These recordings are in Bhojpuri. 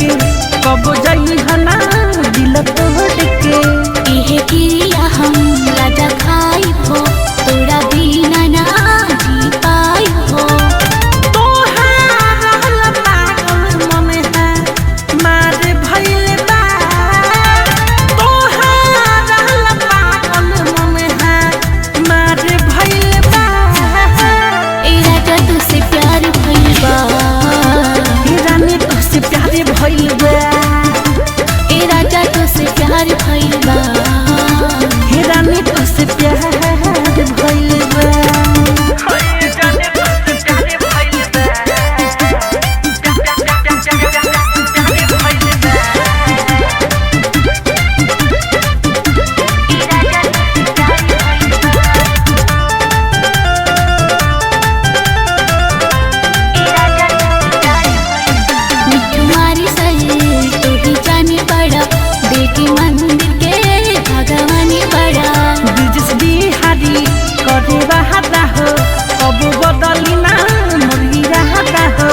के कब जाई हना दिल तोड़ के इहे क्रिया हम राजा खाई हो तोरा बिना ना जी पाई हो। तोहार पागल मन है मार भइल बा तोहार पागल मन है मार भइल बा। ए राजा तुझसे प्यार भइल बा रानी तुझसे प्यार भइल बा ए राजा तुझसे प्यार भइल बा रानी तुझसे प्यार भइल बा। तुम्हारी सही तू ही जाने बड़ा बेटी मंदिर के भगवानी बड़ा बिजस बिहारी करे रहता हो अब बदली ना मुर्गी रहता हो।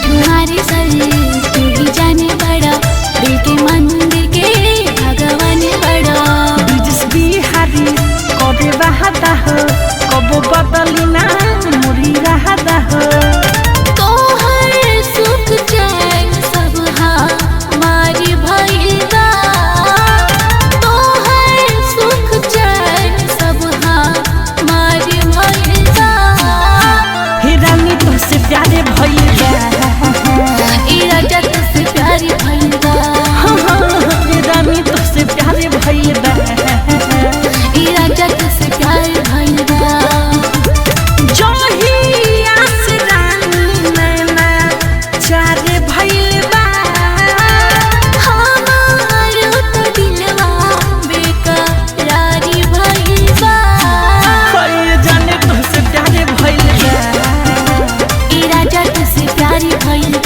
तुम्हारी सही तू ही जाने बड़ा बेटी मंदिर के भगवानी बड़ा बिजस बिहारी करे रहता हो कब बदली ना मुर्गी रहता हो। तोहर सुख चैन सब हमारी भइल बा तोहर सुख चैन सब हमारी भइल बा। रानी तुझसे प्यारे भइल बा ए राजा तुझसे प्यार भइल बा रानी तुझसे प्यारे भइल बा ए राजा तुझसे प्यार भइल बा। जहिया से रानी नैना चार भइल बा हमारो तो दिलवा बेकरारी भइल बा जाने तुझसे प्यारे भइल बा ए राजा तुझसे प्यार भइल